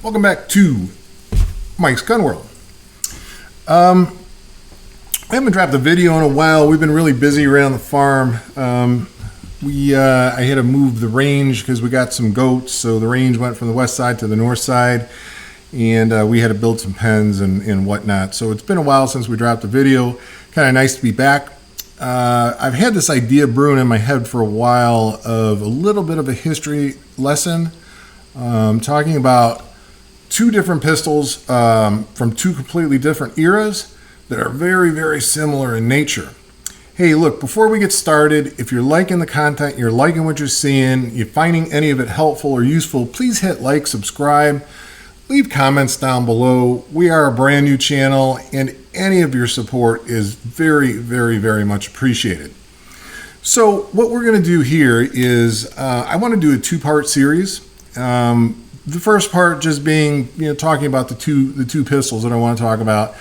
Welcome back to Mike's Gun World. I haven't dropped a video in a while. We've been really busy around the farm. I had to move the range because we got some goats, so the range went from the west side to the north side, and we had to build some pens and whatnot. So it's been a while since we dropped a video. Kind of nice to be back. I've had this idea brewing in my head for a while of a little bit of a history lesson, talking about two different pistols from two completely different eras that are very, very similar in nature. Hey, look, before we get started, if you're liking the content, you're liking what you're seeing, you're finding any of it helpful or useful, please hit like, subscribe, leave comments down below. We are a brand new channel, and any of your support is very, very, very much appreciated. So what we're going to do here is I want to do a two-part series. The first part just being, talking about the two pistols that I want to talk about.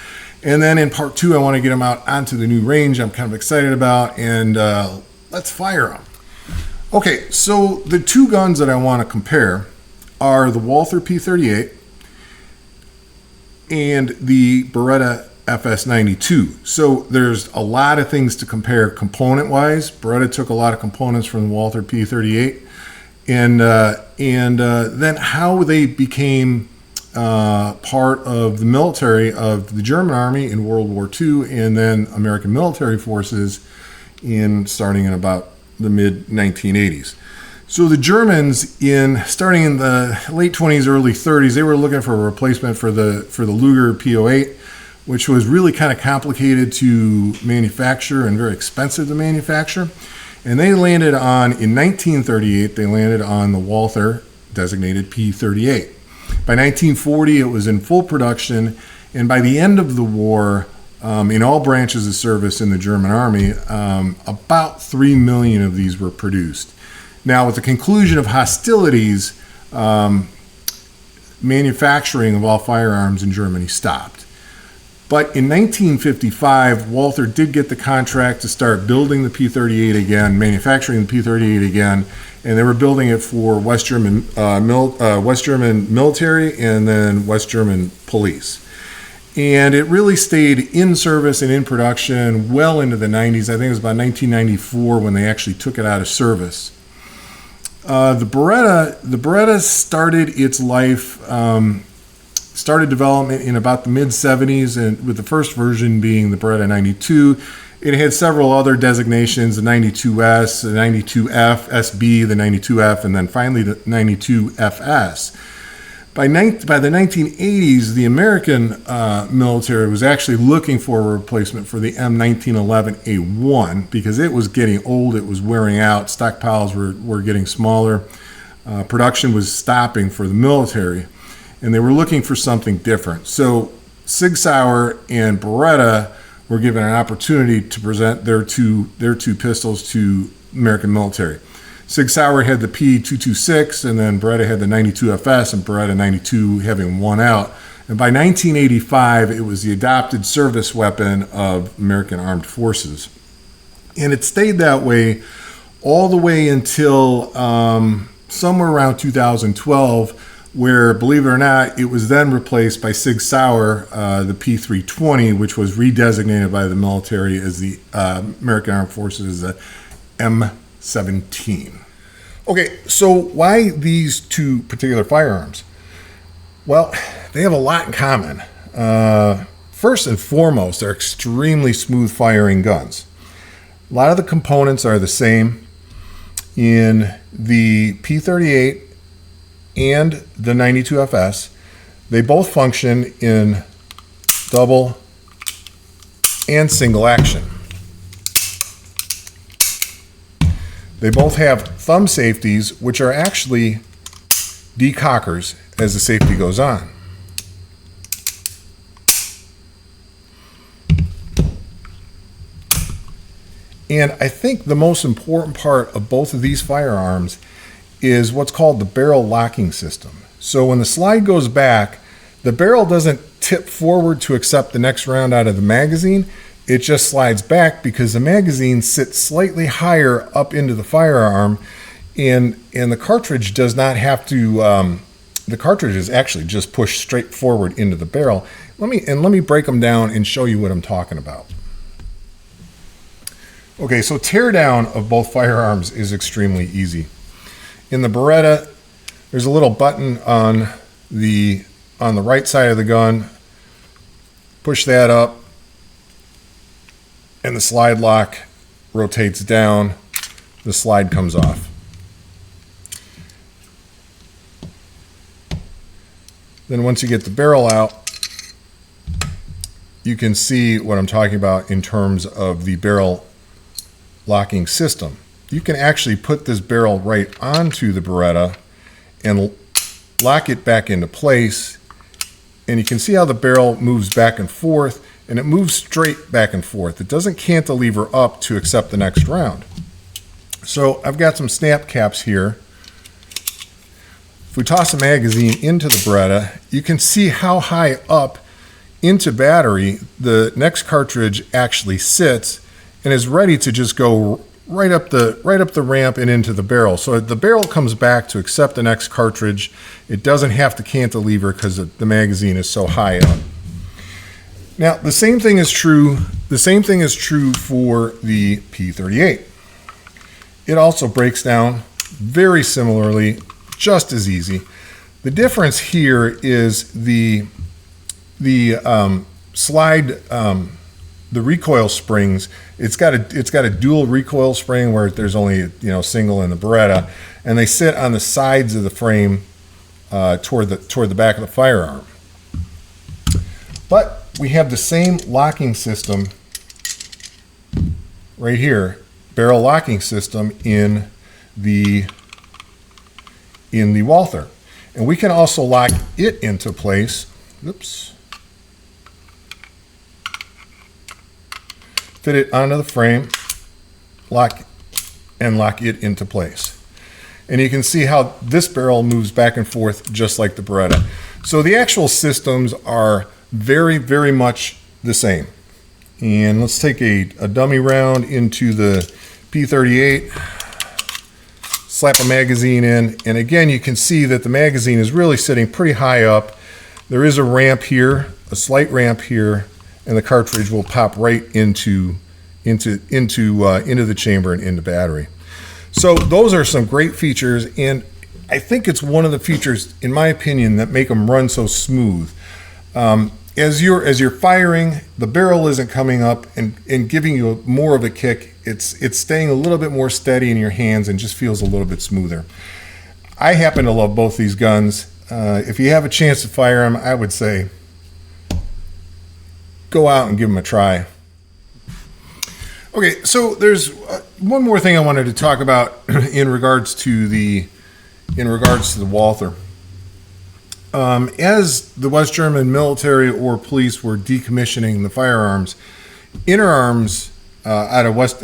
And then in part two, I want to get them out onto the new range I'm kind of excited about, and let's fire them. Okay, so the two guns that I want to compare are the Walther P38 and the Beretta FS92. So there's a lot of things to compare component-wise. Beretta took a lot of components from the Walther P38, and then how they became part of the military of the German army in World War II, and then American military forces starting in about the mid 1980s. So the Germans, starting in the late 20s, early 30s, they were looking for a replacement for the Luger P08, which was really kind of complicated to manufacture and very expensive to manufacture. And they landed on, in 1938, they landed on the Walther designated P38. By 1940, it was in full production, and by the end of the war, in all branches of service in the German army, about 3 million of these were produced. Now, with the conclusion of hostilities, manufacturing of all firearms in Germany stopped. But in 1955, Walther did get the contract to start building the P38 again, manufacturing the P38 again, and they were building it for West German military and then West German police. And it really stayed in service and in production well into the 90s. I think it was about 1994 when they actually took it out of service. The Beretta started its life, started development in about the mid-70s, and with the first version being the Beretta 92. It had several other designations, the 92S, the 92F, SB, the 92F, and then finally the 92FS. By the 1980s, the American military was actually looking for a replacement for the M1911A1 because it was getting old, it was wearing out, stockpiles were getting smaller, production was stopping for the military, and they were looking for something different. So Sig Sauer and Beretta were given an opportunity to present their two pistols to American military. Sig Sauer had the P226, and then Beretta had the 92FS, and Beretta 92 having won out. And by 1985, it was the adopted service weapon of American armed forces. And it stayed that way all the way until somewhere around 2012, where, believe it or not, it was then replaced by Sig Sauer, the P320, which was redesignated by the military as the American Armed Forces as the M17. Okay, so why these two particular firearms? Well, they have a lot in common. First and foremost, they're extremely smooth firing guns. A lot of the components are the same. In the P38 and the 92FS, they both function in double and single action. They both have thumb safeties, which are actually decockers as the safety goes on. And I think the most important part of both of these firearms is what's called the barrel locking system. So when the slide goes back, the barrel doesn't tip forward to accept the next round out of the magazine. It just slides back because the magazine sits slightly higher up into the firearm, and the cartridge does not have to the cartridge is actually just pushed straight forward into the barrel. Let me break them down and show you what I'm talking about. Okay, so tear down of both firearms is extremely easy. In the Beretta, there's a little button on the right side of the gun. Push that up, and the slide lock rotates down. The slide comes off. Then once you get the barrel out, you can see what I'm talking about in terms of the barrel locking system. You can actually put this barrel right onto the Beretta and lock it back into place, and you can see how the barrel moves back and forth, and it moves straight back and forth. It doesn't cantilever up to accept the next round. So I've got some snap caps here. If we toss a magazine into the Beretta, you can see how high up into battery the next cartridge actually sits and is ready to just go right up the ramp and into the barrel. So the barrel comes back to accept the next cartridge. It doesn't have to cantilever because the magazine is so high up. Now the same thing is true for the P38. It also breaks down very similarly, just as easy. The difference here is the recoil springs. It's got a dual recoil spring where there's only single in the Beretta, and they sit on the sides of the frame toward the back of the firearm. But we have the same locking system right here, barrel locking system in the Walther, and we can also lock it into place. Oops. Fit it onto the frame, lock it into place. And you can see how this barrel moves back and forth just like the Beretta. So the actual systems are very, very much the same. And let's take a dummy round into the P38, slap a magazine in, and again you can see that the magazine is really sitting pretty high up. There is a ramp here, a slight ramp here, and the cartridge will pop right into the chamber and into battery. So those are some great features, and I think it's one of the features, in my opinion, that make them run so smooth. As you're firing, the barrel isn't coming up and giving you more of a kick. It's staying a little bit more steady in your hands and just feels a little bit smoother. I happen to love both these guns. If you have a chance to fire them, I would say go out and give them a try. Okay, so there's one more thing I wanted to talk about in regards to the Walther. As the West German military or police were decommissioning the firearms, Interarms out of West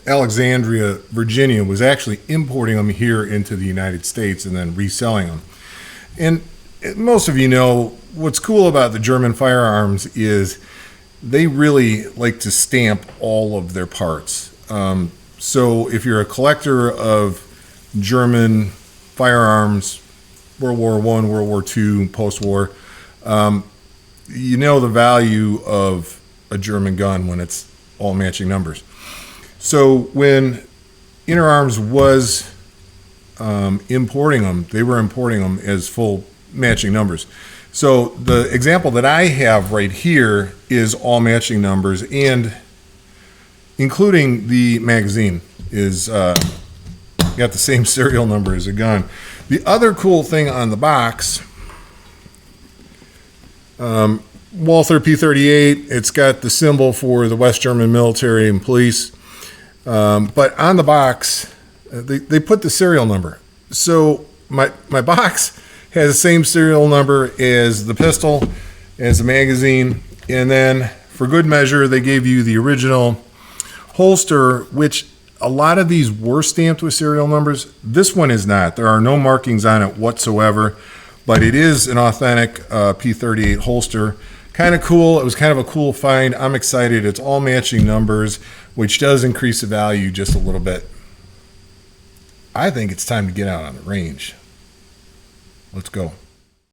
Alexandria, Virginia, was actually importing them here into the United States and then reselling them. And most of you know what's cool about the German firearms is they really like to stamp all of their parts. So if you're a collector of German firearms, World War I, World War II, post-war, you know the value of a German gun when it's all matching numbers. So when Interarms was importing them, they were importing them as full matching numbers. So the example that I have right here is all matching numbers, and including the magazine is got the same serial number as a gun. The other cool thing on the box, Walther P38, it's got the symbol for the West German military and police, but on the box they put the serial number. So my box has the same serial number as the pistol, as the magazine, and then for good measure they gave you the original holster, which a lot of these were stamped with serial numbers. This one is not. There are no markings on it whatsoever, but it is an authentic P38 holster. Kind of cool. It was kind of a cool find. I'm excited. It's all matching numbers, which does increase the value just a little bit. I think it's time to get out on the range. Let's go.